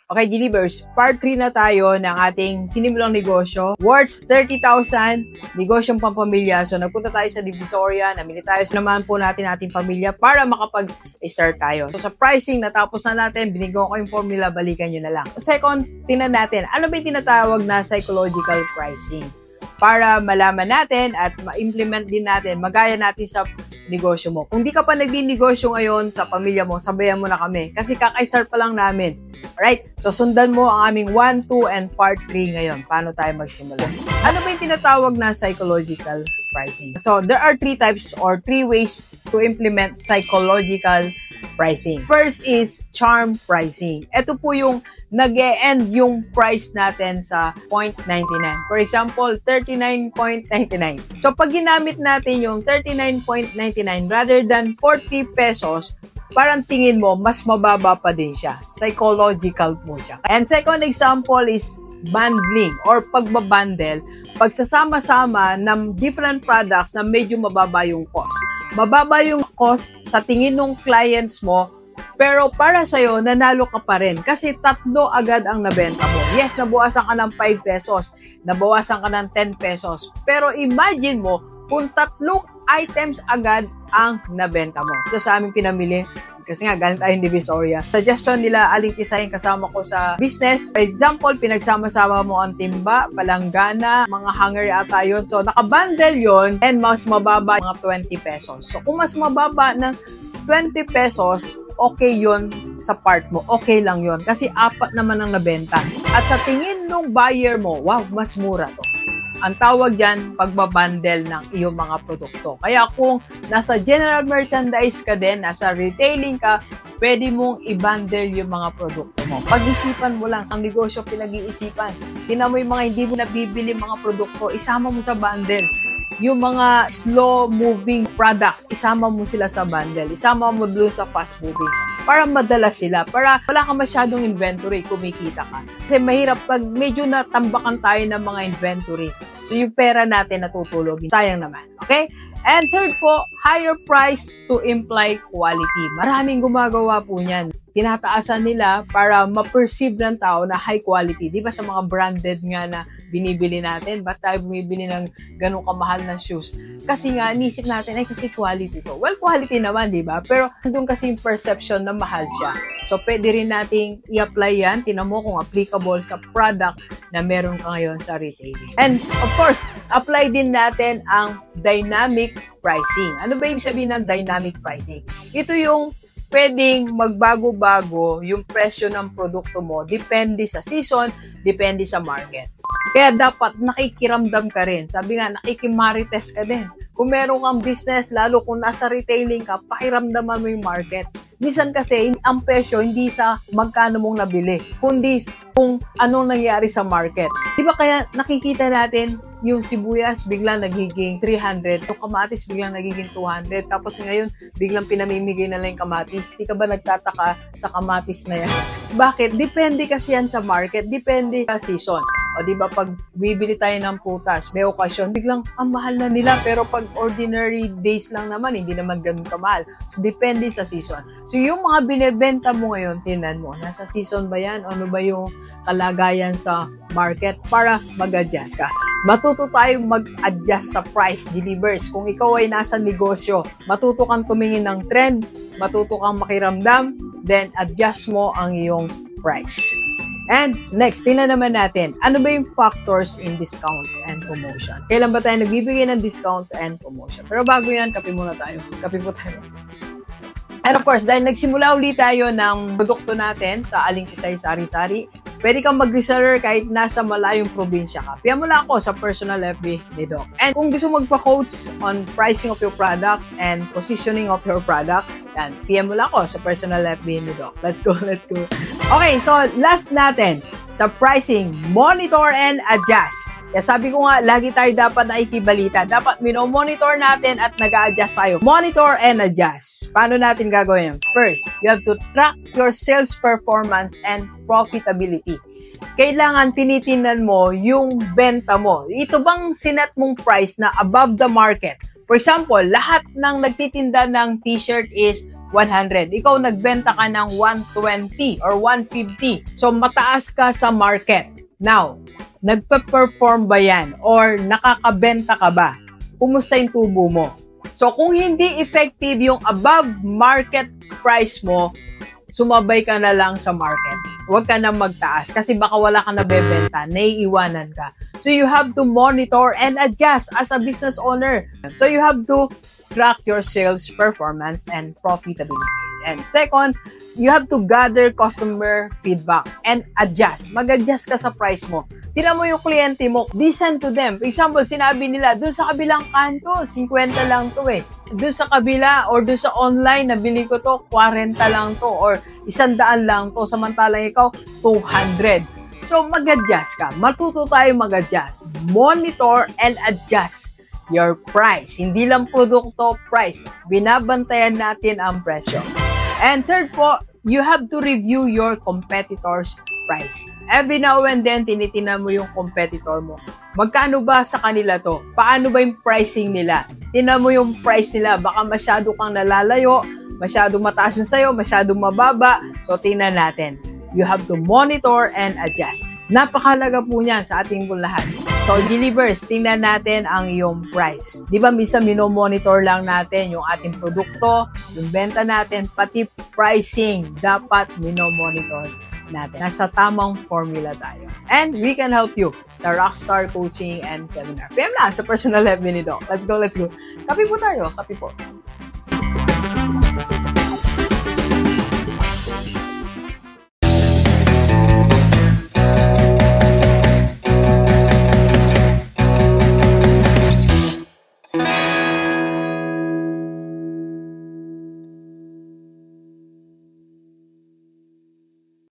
Okay, Delivers, part 3 na tayo ng ating sinimulang negosyo. Worth 30,000, negosyong pampamilya. So, nagpunta tayo sa Divisoria, namili tayo sa naman po natin ating pamilya para makapag-start tayo. So, sa pricing, natapos na natin, binigyan ko yung formula, balikan nyo na lang. Second, tingnan natin, ano ba yung tinatawag na psychological pricing? Para malaman natin at ma-implement din natin, magaya natin sa negosyo mo. Kung di ka pa nagdi-negosyo ngayon sa pamilya mo, sabayan mo na kami. Kasi kakaisar pa lang namin. Alright? So, sundan mo ang aming 1, 2, and part 3 ngayon. Paano tayo magsimula? Ano ba yung tinatawag na psychological pricing? So, there are 3 types or 3 ways to implement psychological pricing. First is charm pricing. Ito po yung nag-e-end yung price natin sa 0.99. For example, 39.99. So, pag ginamit natin yung 39.99 rather than 40 pesos, parang tingin mo, mas mababa pa din siya. Psychological po siya. And second example is bundling or pagbabundle. Pagsasama-sama ng different products na medyo mababa yung cost. Mababa yung cost sa tingin ng clients mo, pero para sa'yo, nanalo ka pa rin kasi 3 agad ang nabenta mo. Yes, nabawasan ka ng 5 pesos, nabawasan ka ng 10 pesos. Pero imagine mo, kung 3 items agad ang nabenta mo. Ito sa aming pinamili, kasi nga galing tayong Divisoria. Suggestion nila, aling isa yung kasama ko sa business. For example, pinagsama-sama mo ang timba, palanggana, mga hanger ata yun. So, nakabundle yun and mas mababa mga 20 pesos. So, kung mas mababa ng 20 pesos, okay yun sa part mo. Okay lang yun. Kasi 4 naman ang nabenta. At sa tingin ng buyer mo, wow, mas mura to. Ang tawag dyan, pagbabundle ng iyong mga produkto. Kaya kung nasa general merchandise ka din, nasa retailing ka, pwede mong i-bundle yung mga produkto mo. Pag-isipan mo lang, ang negosyo pinag-iisipan. Tingnan mo yung mga hindi mo nabibili mga produkto, isama mo sa bundle. Yung mga slow-moving products, isama mo sila sa bundle. Isama mo doon sa fast-moving. Para madala sila. Para wala ka masyadong inventory, kumikita ka. Kasi mahirap pag medyo natambakan tayo ng mga inventory. So, yung pera natin natutulog. Sayang naman. Okay? And third po, higher price to imply quality. Maraming gumagawa po niyan. Tinataasan nila para ma-perceive ng tao na high quality. Di ba sa mga branded nga na binibili natin, ba't tayo bumibili ng ganun kamahal na shoes? Kasi nga, inisip natin, ay kasi quality to. Well, quality naman, di ba? Pero nandun kasi yung perception na mahal siya. So, pwede rin nating i-apply yan. Tinan mo kung applicable sa product na meron ka ngayon sa retailing. And, of course, apply din natin ang dynamic pricing. Ano ba ibig sabihin ng dynamic pricing? Ito yung pwedeng magbago-bago yung presyo ng produkto mo. Depende sa season, depende sa market. Kaya dapat nakikiramdam ka rin. Sabi nga, nakikimarites ka din. Kung meron kang business, lalo kung nasa retailing ka, pakiramdaman mo yung market. Minsan kasi, ang presyo hindi sa magkano mong nabili, kundi kung anong nangyari sa market. Di ba kaya nakikita natin yung sibuyas biglang nagiging 300, yung kamatis biglang nagiging 200, tapos ngayon biglang pinamimigay na lang yung kamatis. Di ka ba nagtataka sa kamatis na yan? Bakit? Depende kasi yan sa market, depende sa season. O di ba pag bibili tayo ng putas, may okasyon, biglang ang mahal na nila, pero pag ordinary days lang naman, hindi naman ganun kamahal. So depende sa season. So yung mga binebenta mo ngayon, tinan mo, nasa season ba yan? Ano ba yung kalagayan sa market para mag-adjust ka? Matuto tayong mag-adjust sa price delivers. Kung ikaw ay nasa negosyo, matuto kang tumingin ng trend, matuto kang makiramdam, then adjust mo ang iyong price. And next, tingnan naman natin, ano ba yung factors in discount and promotion? Kailan ba tayo nagbibigay ng discounts and promotion? Pero bago yan, kape muna tayo. Kape po tayo. And of course, dahil nagsimula ulit tayo ng produkto natin sa Aling Kisay Sari-Sari, pwede kang mag-reseller kahit nasa malayong probinsya ka. PM mo lang ako sa personal FB ni Doc. And kung gusto magpa-quotes on pricing of your products and positioning of your product, yan, PM mo lang ako sa personal FB ni Doc. Let's go, let's go. Okay, so last natin sa pricing, monitor and adjust. Kaya sabi ko nga, lagi tayo dapat naikibalita. Dapat mino-monitor natin at nag-a-adjust tayo. Monitor and adjust. Paano natin gagawin yan? First, you have to track your sales performance and profitability. Kailangan tinitingnan mo yung benta mo. Ito bang sinet mong price na above the market? For example, lahat ng nagtitinda ng t-shirt is 100. Ikaw nagbenta ka ng 120 or 150. So, mataas ka sa market. Now, nagpe-perform ba yan? Or nakakabenta ka ba? Kumusta yung tubo mo? So, kung hindi effective yung above market price mo, sumabay ka na lang sa market. Huwag ka na magtaas kasi baka wala ka nabebenta, naiiwanan ka. So, you have to monitor and adjust as a business owner. So, you have to track your sales performance and profitability. And second, you have to gather customer feedback and adjust. Mag-adjust ka sa price mo. Tingnan mo yung kliyente mo, listen to them. For example, sinabi nila, dun sa kabilang kanto, 50 lang to eh. Dun sa kabila or dun sa online, nabili ko to, 40 lang to or 100 lang to. Samantalang ikaw, 200. So, mag-adjust ka. Matuto tayo mag-adjust. Monitor and adjust your price. Hindi lang produkto, price. Binabantayan natin ang presyo. And third po, you have to review your competitors' price. Every now and then, tinitingnan mo yung competitor mo. Magkano ba sa kanila to? Paano ba yung pricing nila? Tingnan mo yung price nila. Baka masyado kang nalalayo, masyado mataas yung sayo, masyado mababa. So, tingnan natin. You have to monitor and adjust. Napakalaga po niyan sa ating lahat. So, delivers, tingnan natin ang iyong price. Di ba, minsan minomonitor lang natin yung ating produkto, yung benta natin, pati pricing, dapat minomonitor natin. Nasa tamang formula tayo. And we can help you sa Rockstar Coaching and Seminar. PM na sa personal FB ni Doc. Let's go, let's go. Kape po tayo, kape po.